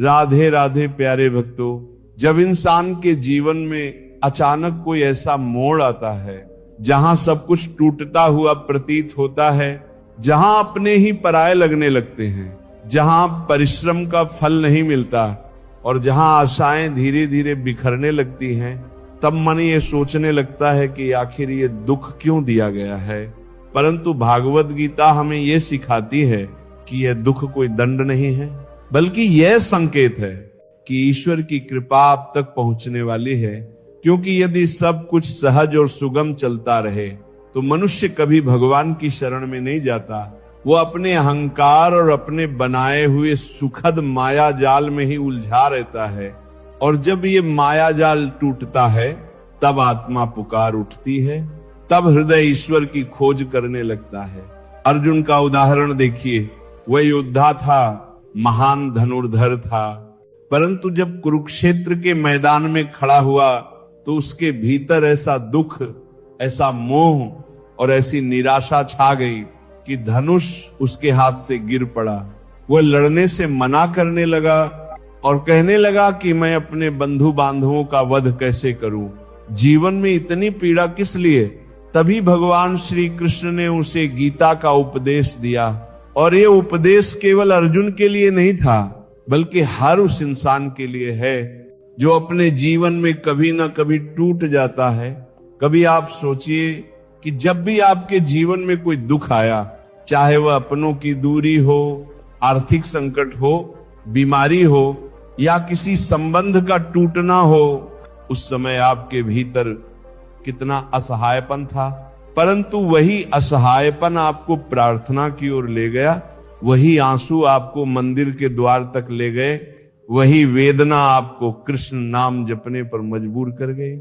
राधे राधे प्यारे भक्तों, जब इंसान के जीवन में अचानक कोई ऐसा मोड़ आता है जहां सब कुछ टूटता हुआ प्रतीत होता है, जहां अपने ही पराये लगने लगते हैं, जहां परिश्रम का फल नहीं मिलता और जहां आशाएं धीरे धीरे बिखरने लगती हैं, तब मन ये सोचने लगता है कि आखिर ये दुख क्यों दिया गया है। परंतु भागवत गीता हमें ये सिखाती है कि यह दुख कोई दंड नहीं है, बल्कि यह संकेत है कि ईश्वर की कृपा आप तक पहुंचने वाली है। क्योंकि यदि सब कुछ सहज और सुगम चलता रहे तो मनुष्य कभी भगवान की शरण में नहीं जाता। वो अपने अहंकार और अपने बनाए हुए सुखद माया जाल में ही उलझा रहता है, और जब ये माया जाल टूटता है तब आत्मा पुकार उठती है, तब हृदय ईश्वर की खोज करने लगता है। अर्जुन का उदाहरण देखिए, वह योद्धा था, महान धनुर्धर था, परंतु जब कुरुक्षेत्र के मैदान में खड़ा हुआ तो उसके भीतर ऐसा दुख, ऐसा मोह और ऐसी निराशा छा गई कि धनुष उसके हाथ से गिर पड़ा। वह लड़ने से मना करने लगा और कहने लगा कि मैं अपने बंधु बांधवों का वध कैसे करूं, जीवन में इतनी पीड़ा किस लिए। तभी भगवान श्री कृष्ण ने उसे गीता का उपदेश दिया, और ये उपदेश केवल अर्जुन के लिए नहीं था, बल्कि हर उस इंसान के लिए है जो अपने जीवन में कभी ना कभी टूट जाता है। कभी आप सोचिए कि जब भी आपके जीवन में कोई दुख आया, चाहे वह अपनों की दूरी हो, आर्थिक संकट हो, बीमारी हो या किसी संबंध का टूटना हो, उस समय आपके भीतर कितना असहायपन था। परंतु वही असहायपन आपको प्रार्थना की ओर ले गया, वही आंसू आपको मंदिर के द्वार तक ले गए, वही वेदना आपको कृष्ण नाम जपने पर मजबूर कर गई,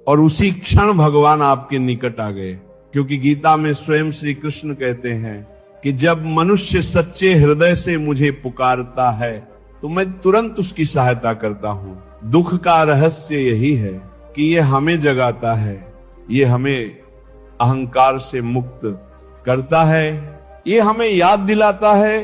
और उसी क्षण भगवान आपके निकट आ गए। क्योंकि गीता में स्वयं श्री कृष्ण कहते हैं कि जब मनुष्य सच्चे हृदय से मुझे पुकारता है तो मैं तुरंत उसकी सहायता करता हूं। दुख का रहस्य यही है कि यह हमें जगाता है, ये हमें अहंकार से मुक्त करता है, ये हमें याद दिलाता है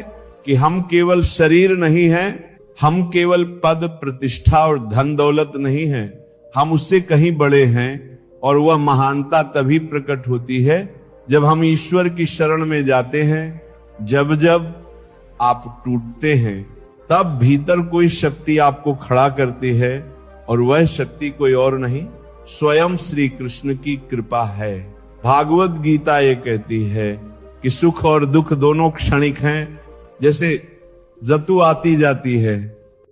कि हम केवल शरीर नहीं हैं, हम केवल पद प्रतिष्ठा और धन दौलत नहीं हैं, हम उससे कहीं बड़े हैं। और वह महानता तभी प्रकट होती है जब हम ईश्वर की शरण में जाते हैं। जब जब आप टूटते हैं तब भीतर कोई शक्ति आपको खड़ा करती है, और वह शक्ति कोई और नहीं, स्वयं श्री कृष्ण की कृपा है। भागवत गीता ये कहती है कि सुख और दुख दोनों क्षणिक हैं। जैसे ऋतु आती जाती है,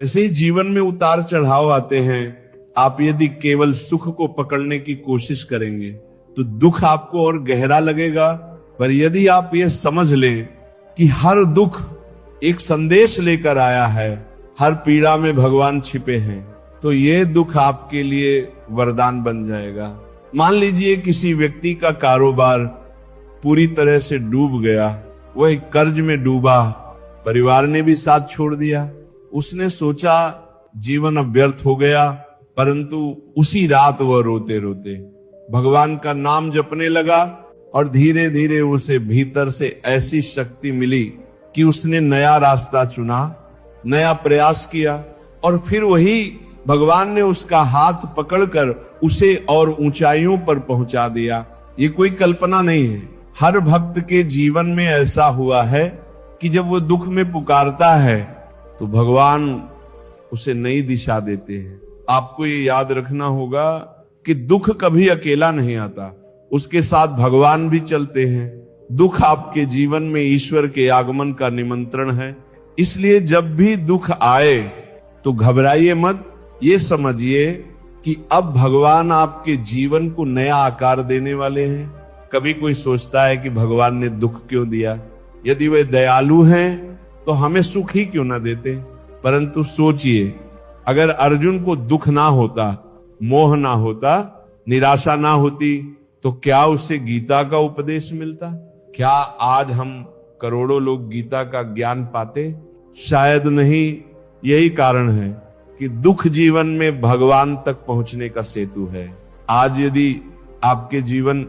ऐसे ही जीवन में उतार चढ़ाव आते हैं। आप यदि केवल सुख को पकड़ने की कोशिश करेंगे तो दुख आपको और गहरा लगेगा, पर यदि आप ये समझ लें कि हर दुख एक संदेश लेकर आया है, हर पीड़ा में भगवान छिपे हैं, तो ये दुख आपके लिए वरदान बन जाएगा। मान लीजिए किसी व्यक्ति का कारोबार पूरी तरह से डूब गया, वह कर्ज में डूबा, परिवार ने भी साथ छोड़ दिया, उसने सोचा जीवन अब व्यर्थ हो गया, परंतु उसी रात वह रोते रोते भगवान का नाम जपने लगा, और धीरे धीरे उसे भीतर से ऐसी शक्ति मिली कि उसने नया रास्ता चुना, नया प्रयास किया, और फिर वही भगवान ने उसका हाथ पकड़कर उसे और ऊंचाइयों पर पहुंचा दिया। ये कोई कल्पना नहीं है, हर भक्त के जीवन में ऐसा हुआ है कि जब वो दुख में पुकारता है तो भगवान उसे नई दिशा देते हैं। आपको ये याद रखना होगा कि दुख कभी अकेला नहीं आता, उसके साथ भगवान भी चलते हैं। दुख आपके जीवन में ईश्वर के आगमन का निमंत्रण है। इसलिए जब भी दुख आए तो घबराइए मत, ये समझिए कि अब भगवान आपके जीवन को नया आकार देने वाले हैं। कभी कोई सोचता है कि भगवान ने दुख क्यों दिया, यदि वे दयालु हैं तो हमें सुख ही क्यों ना देते। परंतु सोचिए, अगर अर्जुन को दुख ना होता, मोह ना होता, निराशा ना होती, तो क्या उसे गीता का उपदेश मिलता? क्या आज हम करोड़ों लोग गीता का ज्ञान पाते? शायद नहीं। यही कारण है कि दुख जीवन में भगवान तक पहुंचने का सेतु है। आज यदि आपके जीवन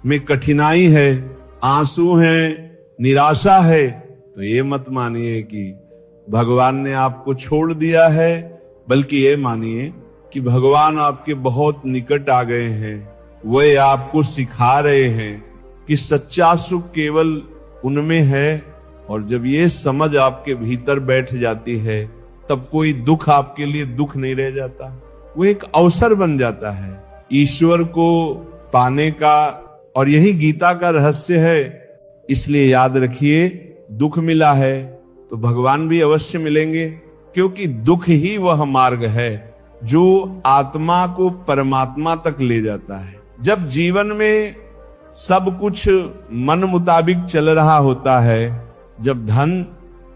में कठिनाई है, आंसू है, निराशा है, तो ये मत मानिए कि भगवान ने आपको छोड़ दिया है, बल्कि ये मानिए कि भगवान आपके बहुत निकट आ गए हैं। वे आपको सिखा रहे हैं कि सच्चा सुख केवल उनमें है, और जब ये समझ आपके भीतर बैठ जाती है तब कोई दुख आपके लिए दुख नहीं रह जाता, वो एक अवसर बन जाता है ईश्वर को पाने का। और यही गीता का रहस्य है। इसलिए याद रखिए, दुख मिला है तो भगवान भी अवश्य मिलेंगे, क्योंकि दुख ही वह मार्ग है जो आत्मा को परमात्मा तक ले जाता है। जब जीवन में सब कुछ मन मुताबिक चल रहा होता है, जब धन,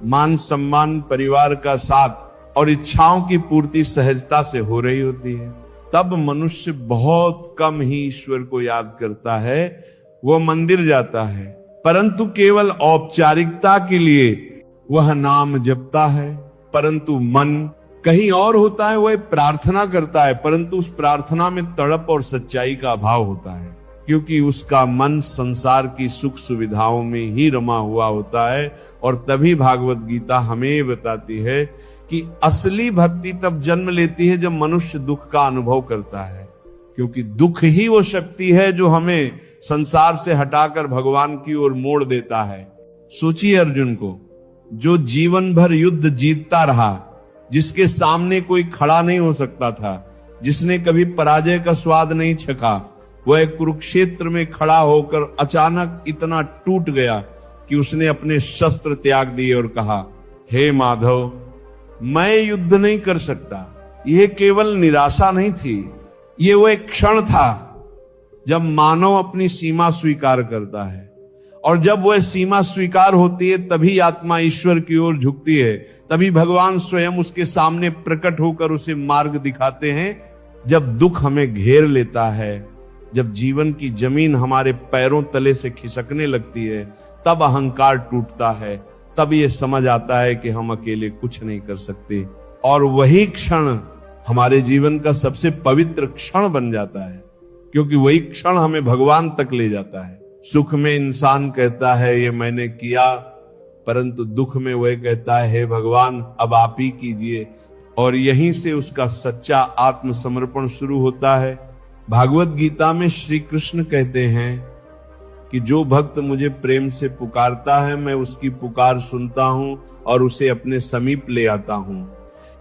मान सम्मान, परिवार का साथ और इच्छाओं की पूर्ति सहजता से हो रही होती है, तब मनुष्य बहुत कम ही ईश्वर को याद करता है। वो मंदिर जाता है, परंतु केवल औपचारिकता के लिए वह नाम जपता है, परंतु मन कहीं और होता है। वह प्रार्थना करता है, परंतु उस प्रार्थना में तड़प और सच्चाई का अभाव होता है, क्योंकि उसका मन संसार की सुख सुविधाओं में ही रमा हुआ होता है। और तभी भागवत गीता हमें बताती है कि असली भक्ति तब जन्म लेती है जब मनुष्य दुख का अनुभव करता है, क्योंकि दुख ही वो शक्ति है जो हमें संसार से हटाकर भगवान की ओर मोड़ देता है। सोचिए अर्जुन को, जो जीवन भर युद्ध जीतता रहा, जिसके सामने कोई खड़ा नहीं हो सकता था, जिसने कभी पराजय का स्वाद नहीं चखा, वह कुरुक्षेत्र में खड़ा होकर अचानक इतना टूट गया कि उसने अपने शस्त्र त्याग दिए और कहा, हे माधव, मैं युद्ध नहीं कर सकता। यह केवल निराशा नहीं थी, ये वो एक क्षण था जब मानव अपनी सीमा स्वीकार करता है। और जब वह सीमा स्वीकार होती है तभी आत्मा ईश्वर की ओर झुकती है, तभी भगवान स्वयं उसके सामने प्रकट होकर उसे मार्ग दिखाते हैं। जब दुख हमें घेर लेता है, जब जीवन की जमीन हमारे पैरों तले से खिसकने लगती है, तब अहंकार टूटता है, तब ये समझ आता है कि हम अकेले कुछ नहीं कर सकते। और वही क्षण हमारे जीवन का सबसे पवित्र क्षण बन जाता है, क्योंकि वही क्षण हमें भगवान तक ले जाता है। सुख में इंसान कहता है ये मैंने किया, परंतु दुख में वह कहता है हे भगवान अब आप ही कीजिए। और यहीं से उसका सच्चा आत्मसमर्पण शुरू होता है। भागवत गीता में श्री कृष्ण कहते हैं कि जो भक्त मुझे प्रेम से पुकारता है, मैं उसकी पुकार सुनता हूं और उसे अपने समीप ले आता हूं।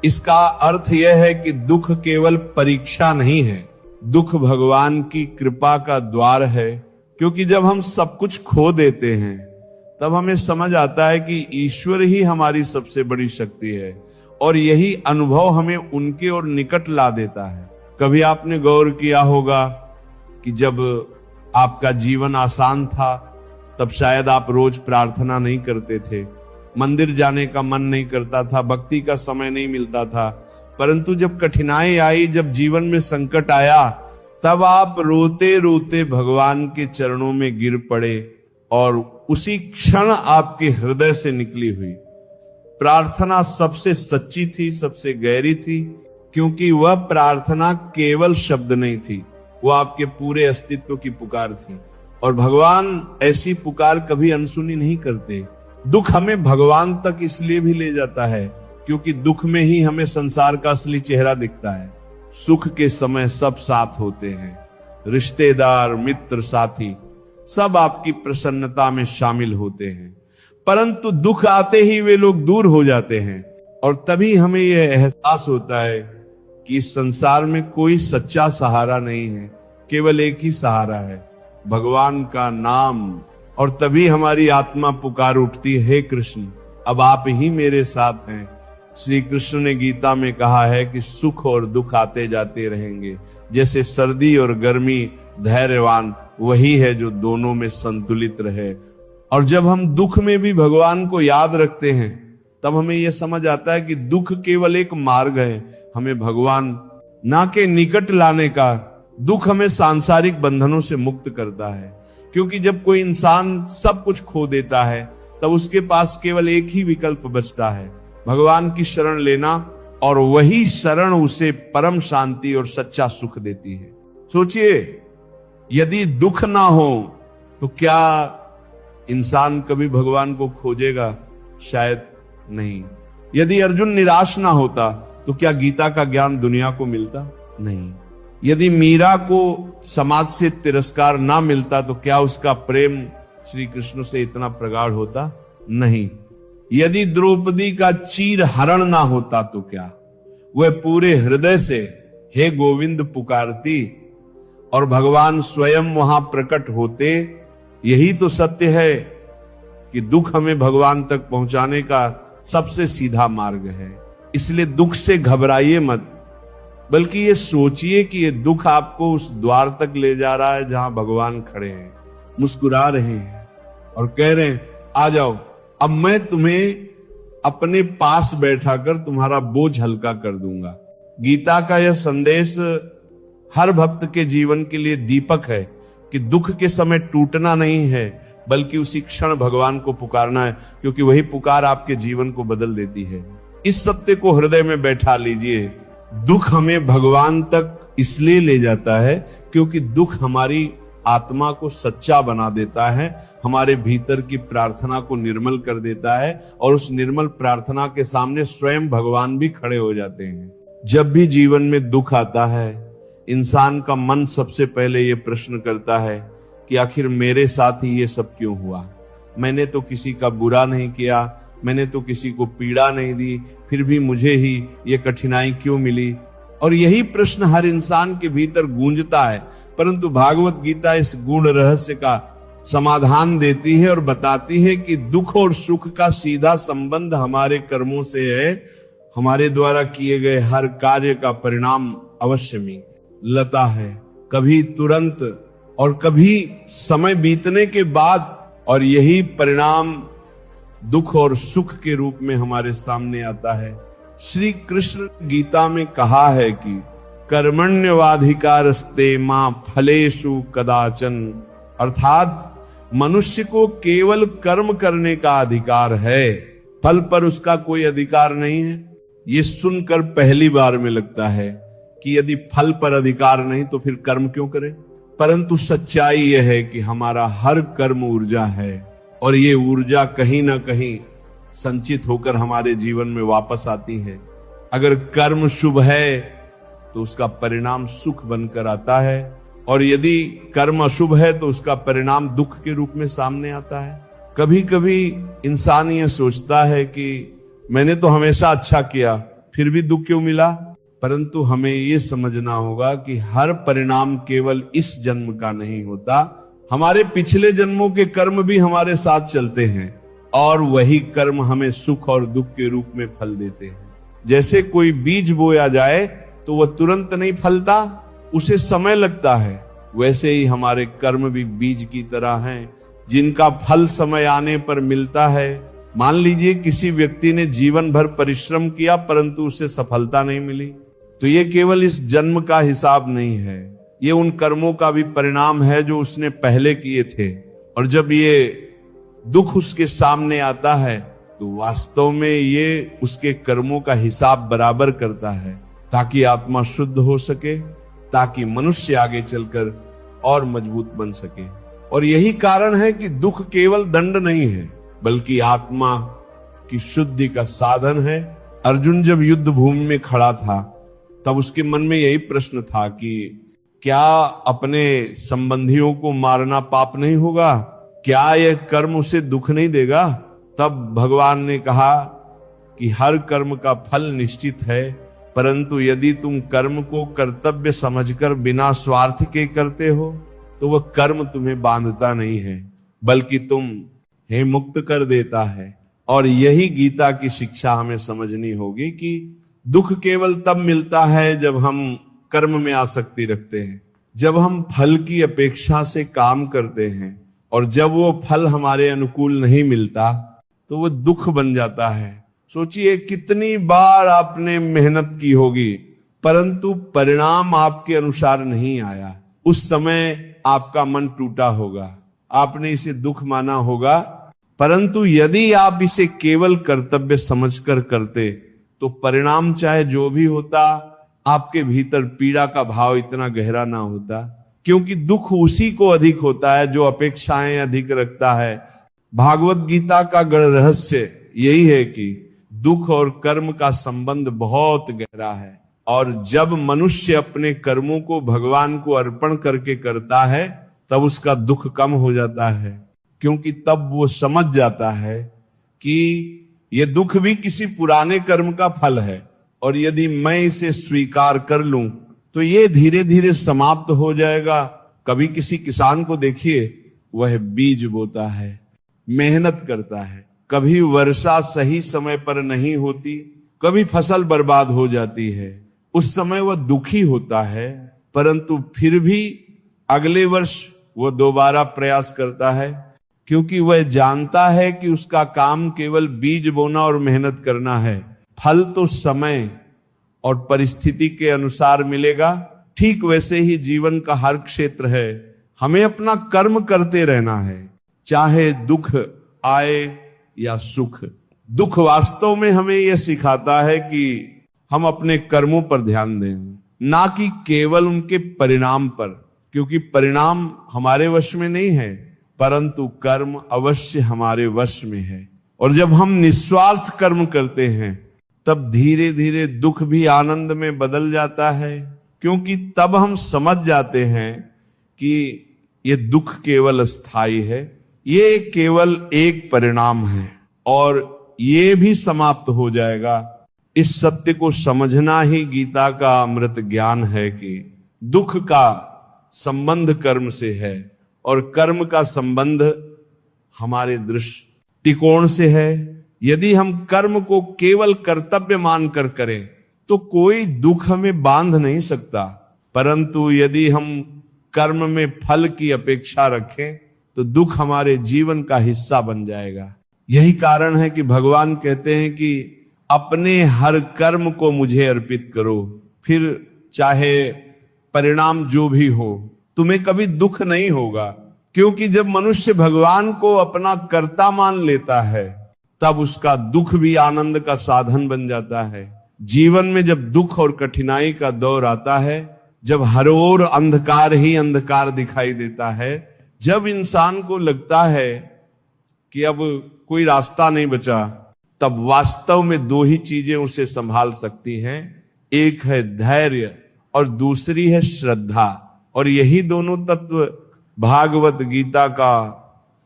इसका अर्थ यह है कि दुख केवल परीक्षा नहीं है, दुख भगवान की कृपा का द्वार है। क्योंकि जब हम सब कुछ खो देते हैं तब हमें समझ आता है कि ईश्वर ही हमारी सबसे बड़ी शक्ति है, और यही अनुभव हमें उनके और निकट ला देता है। कभी आपने गौर किया होगा कि जब आपका जीवन आसान था तब शायद आप रोज प्रार्थना नहीं करते थे, मंदिर जाने का मन नहीं करता था, भक्ति का समय नहीं मिलता था। परंतु जब कठिनाई आई, जब जीवन में संकट आया, तब आप रोते रोते भगवान के चरणों में गिर पड़े और उसी क्षण आपके हृदय से निकली हुई प्रार्थना सबसे सच्ची थी, सबसे गहरी थी, क्योंकि वह प्रार्थना केवल शब्द नहीं थी, वह आपके पूरे अस्तित्व की पुकार थी। और भगवान ऐसी पुकार कभी अनसुनी नहीं करते। दुख हमें भगवान तक इसलिए भी ले जाता है क्योंकि दुख में ही हमें संसार का असली चेहरा दिखता है। सुख के समय सब साथ होते हैं, रिश्तेदार, मित्र, साथी सब आपकी प्रसन्नता में शामिल होते हैं, परंतु दुख आते ही वे लोग दूर हो जाते हैं। और तभी हमें यह एहसास होता है कि इस संसार में कोई सच्चा सहारा नहीं है, केवल एक ही सहारा है, भगवान का नाम। और तभी हमारी आत्मा पुकार उठती है, हे कृष्ण अब आप ही मेरे साथ हैं। श्री कृष्ण ने गीता में कहा है कि सुख और दुख आते जाते रहेंगे, जैसे सर्दी और गर्मी, धैर्यवान वही है जो दोनों में संतुलित रहे। और जब हम दुख में भी भगवान को याद रखते हैं तब हमें यह समझ आता है कि दुख केवल एक मार्ग है हमें भगवान ना के निकट लाने का। दुख हमें सांसारिक बंधनों से मुक्त करता है, क्योंकि जब कोई इंसान सब कुछ खो देता है तब उसके पास केवल एक ही विकल्प बचता है, भगवान की शरण लेना, और वही शरण उसे परम शांति और सच्चा सुख देती है। सोचिए, यदि दुख ना हो तो क्या इंसान कभी भगवान को खोजेगा? शायद नहीं। यदि अर्जुन निराश ना होता तो क्या गीता का ज्ञान दुनिया को मिलता? नहीं। यदि मीरा को समाज से तिरस्कार ना मिलता तो क्या उसका प्रेम श्री कृष्ण से इतना प्रगाढ़ होता? नहीं। यदि द्रौपदी का चीर हरण ना होता तो क्या वह पूरे हृदय से हे गोविंद पुकारती और भगवान स्वयं वहां प्रकट होते? यही तो सत्य है कि दुख हमें भगवान तक पहुंचाने का सबसे सीधा मार्ग है। इसलिए दुख से घबराइए मत, बल्कि ये सोचिए कि ये दुख आपको उस द्वार तक ले जा रहा है जहां भगवान खड़े हैं, मुस्कुरा रहे हैं और कह रहे हैं आ जाओ, अब मैं तुम्हें अपने पास बैठाकर तुम्हारा बोझ हल्का कर दूंगा। गीता का यह संदेश हर भक्त के जीवन के लिए दीपक है कि दुख के समय टूटना नहीं है, बल्कि उसी क्षण भगवान को पुकारना है, क्योंकि वही पुकार आपके जीवन को बदल देती है। इस सत्य को हृदय में बैठा लीजिए। दुख हमें भगवान तक इसलिए ले जाता है क्योंकि दुख हमारी आत्मा को सच्चा बना देता है, हमारे भीतर की प्रार्थना को निर्मल कर देता है और उस निर्मल प्रार्थना के सामने स्वयं भगवान भी खड़े हो जाते हैं। जब भी जीवन में दुख आता है, इंसान का मन सबसे पहले ये प्रश्न करता है कि आखिर मेरे साथ ही ये सब क्यों हुआ? मैंने तो किसी का बुरा नहीं किया, मैंने तो किसी को पीड़ा नहीं दी, फिर भी मुझे ही ये कठिनाई क्यों मिली? और यही प्रश्न हर इंसान के भीतर गूंजता है, परंतु भागवत गीता इस गूढ़ रहस्य का समाधान देती है और बताती है कि दुख और सुख का सीधा संबंध हमारे कर्मों से है। हमारे द्वारा किए गए हर कार्य का परिणाम अवश्य मिलता है, कभी तुरंत और कभी समय बीतने के बाद, और यही परिणाम दुख और सुख के रूप में हमारे सामने आता है। श्री कृष्ण गीता में कहा है कि कर्मण्यवाधिकारस्ते मां फलेषु कदाचन, अर्थात मनुष्य को केवल कर्म करने का अधिकार है, फल पर उसका कोई अधिकार नहीं है। ये सुनकर पहली बार में लगता है कि यदि फल पर अधिकार नहीं तो फिर कर्म क्यों करें? परंतु सच्चाई यह है कि हमारा हर कर्म ऊर्जा है और ये ऊर्जा कहीं ना कहीं संचित होकर हमारे जीवन में वापस आती है। अगर कर्म शुभ है तो उसका परिणाम सुख बनकर आता है, और यदि कर्म अशुभ है तो उसका परिणाम दुख के रूप में सामने आता है। कभी कभी इंसान ये सोचता है कि मैंने तो हमेशा अच्छा किया, फिर भी दुख क्यों मिला? परंतु हमें ये समझना होगा कि हर परिणाम केवल इस जन्म का नहीं होता, हमारे पिछले जन्मों के कर्म भी हमारे साथ चलते हैं और वही कर्म हमें सुख और दुख के रूप में फल देते हैं। जैसे कोई बीज बोया जाए तो वह तुरंत नहीं फलता, उसे समय लगता है, वैसे ही हमारे कर्म भी बीज की तरह हैं, जिनका फल समय आने पर मिलता है। मान लीजिए किसी व्यक्ति ने जीवन भर परिश्रम किया परंतु उसे सफलता नहीं मिली, तो ये केवल इस जन्म का हिसाब नहीं है, ये उन कर्मों का भी परिणाम है जो उसने पहले किए थे। और जब ये दुख उसके सामने आता है तो वास्तव में ये उसके कर्मों का हिसाब बराबर करता है, ताकि आत्मा शुद्ध हो सके, ताकि मनुष्य आगे चलकर और मजबूत बन सके। और यही कारण है कि दुख केवल दंड नहीं है, बल्कि आत्मा की शुद्धि का साधन है। अर्जुन जब युद्ध भूमि में खड़ा था तब उसके मन में यही प्रश्न था कि क्या अपने संबंधियों को मारना पाप नहीं होगा? क्या यह कर्म उसे दुख नहीं देगा? तब भगवान ने कहा कि हर कर्म का फल निश्चित है, परंतु यदि तुम कर्म को कर्तव्य समझकर बिना स्वार्थ के करते हो तो वह कर्म तुम्हें बांधता नहीं है, बल्कि तुम्हें मुक्त कर देता है। और यही गीता की शिक्षा हमें समझनी होगी कि दुख केवल तब मिलता है जब हम कर्म में आसक्ति रखते हैं, जब हम फल की अपेक्षा से काम करते हैं, और जब वो फल हमारे अनुकूल नहीं मिलता तो वो दुख बन जाता है। सोचिए कितनी बार आपने मेहनत की होगी परंतु परिणाम आपके अनुसार नहीं आया, उस समय आपका मन टूटा होगा, आपने इसे दुख माना होगा। परंतु यदि आप इसे केवल कर्तव्य समझकर करते तो परिणाम चाहे जो भी होता, आपके भीतर पीड़ा का भाव इतना गहरा ना होता, क्योंकि दुख उसी को अधिक होता है जो अपेक्षाएं अधिक रखता है। भागवत गीता का गढ़ रहस्य यही है कि दुख और कर्म का संबंध बहुत गहरा है। और जब मनुष्य अपने कर्मों को भगवान को अर्पण करके करता है तब उसका दुख कम हो जाता है, क्योंकि तब वो समझ जाता है कि ये दुख भी किसी पुराने कर्म का फल है, और यदि मैं इसे स्वीकार कर लूं तो ये धीरे धीरे समाप्त हो जाएगा। कभी किसी किसान को देखिए, वह बीज बोता है, मेहनत करता है, कभी वर्षा सही समय पर नहीं होती, कभी फसल बर्बाद हो जाती है, उस समय वह दुखी होता है, परंतु फिर भी अगले वर्ष वह दोबारा प्रयास करता है, क्योंकि वह जानता है कि उसका काम केवल बीज बोना और मेहनत करना है, फल तो समय और परिस्थिति के अनुसार मिलेगा। ठीक वैसे ही जीवन का हर क्षेत्र है, हमें अपना कर्म करते रहना है, चाहे दुख आए या सुख। दुख वास्तव में हमें यह सिखाता है कि हम अपने कर्मों पर ध्यान दें, ना कि केवल उनके परिणाम पर, क्योंकि परिणाम हमारे वश में नहीं है, परंतु कर्म अवश्य हमारे वश में है। और जब हम निस्वार्थ कर्म करते हैं तब धीरे धीरे दुख भी आनंद में बदल जाता है, क्योंकि तब हम समझ जाते हैं कि ये दुख केवल अस्थाई है, ये केवल एक परिणाम है और ये भी समाप्त हो जाएगा। इस सत्य को समझना ही गीता का अमृत ज्ञान है कि दुख का संबंध कर्म से है और कर्म का संबंध हमारे दृष्टिकोण से है। यदि हम कर्म को केवल कर्तव्य मानकर करें तो कोई दुख हमें बांध नहीं सकता, परंतु यदि हम कर्म में फल की अपेक्षा रखें तो दुख हमारे जीवन का हिस्सा बन जाएगा। यही कारण है कि भगवान कहते हैं कि अपने हर कर्म को मुझे अर्पित करो, फिर चाहे परिणाम जो भी हो तुम्हें कभी दुख नहीं होगा। क्योंकि जब मनुष्य भगवान को अपना कर्ता मान लेता है तब उसका दुख भी आनंद का साधन बन जाता है। जीवन में जब दुख और कठिनाई का दौर आता है, जब हर ओर अंधकार ही अंधकार दिखाई देता है, जब इंसान को लगता है कि अब कोई रास्ता नहीं बचा, तब वास्तव में दो ही चीजें उसे संभाल सकती हैं, एक है धैर्य और दूसरी है श्रद्धा। और यही दोनों तत्व भागवत गीता का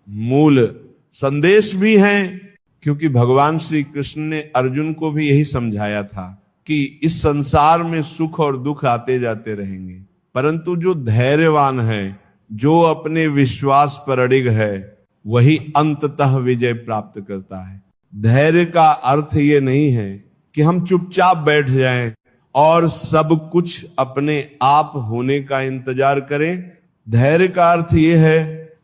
मूल संदेश भी हैं, क्योंकि भगवान श्री कृष्ण ने अर्जुन को भी यही समझाया था कि इस संसार में सुख और दुख आते जाते रहेंगे, परंतु जो धैर्यवान है, जो अपने विश्वास पर अडिग है, वही अंततः विजय प्राप्त करता है। धैर्य का अर्थ ये नहीं है कि हम चुपचाप बैठ जाएं और सब कुछ अपने आप होने का इंतजार करें। धैर्य का अर्थ ये है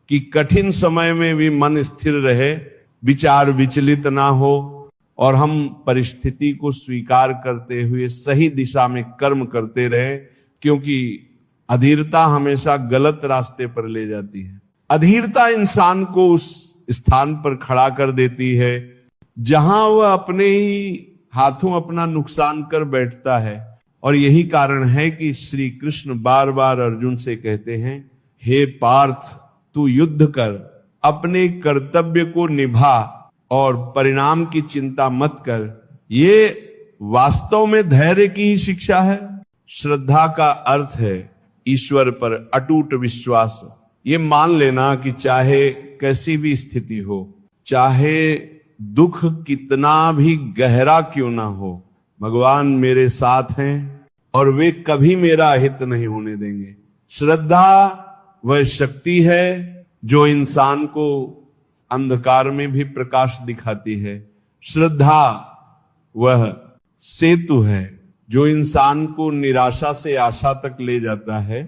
कि कठिन समय में भी मन स्थिर रहे, विचार विचलित ना हो और हम परिस्थिति को स्वीकार करते हुए सही दिशा में कर्म करते रहे, क्योंकि अधीरता हमेशा गलत रास्ते पर ले जाती है। अधीरता इंसान को उस स्थान पर खड़ा कर देती है जहां वह अपने ही हाथों अपना नुकसान कर बैठता है। और यही कारण है कि श्री कृष्ण बार बार अर्जुन से कहते हैं, हे पार्थ, तू युद्ध कर, अपने कर्तव्य को निभा और परिणाम की चिंता मत कर। ये वास्तव में धैर्य की ही शिक्षा है। श्रद्धा का अर्थ है ईश्वर पर अटूट विश्वास। ये मान लेना कि चाहे कैसी भी स्थिति हो, चाहे दुख कितना भी गहरा क्यों ना हो, भगवान मेरे साथ हैं और वे कभी मेरा अहित नहीं होने देंगे। श्रद्धा वह शक्ति है जो इंसान को अंधकार में भी प्रकाश दिखाती है। श्रद्धा वह सेतु है जो इंसान को निराशा से आशा तक ले जाता है।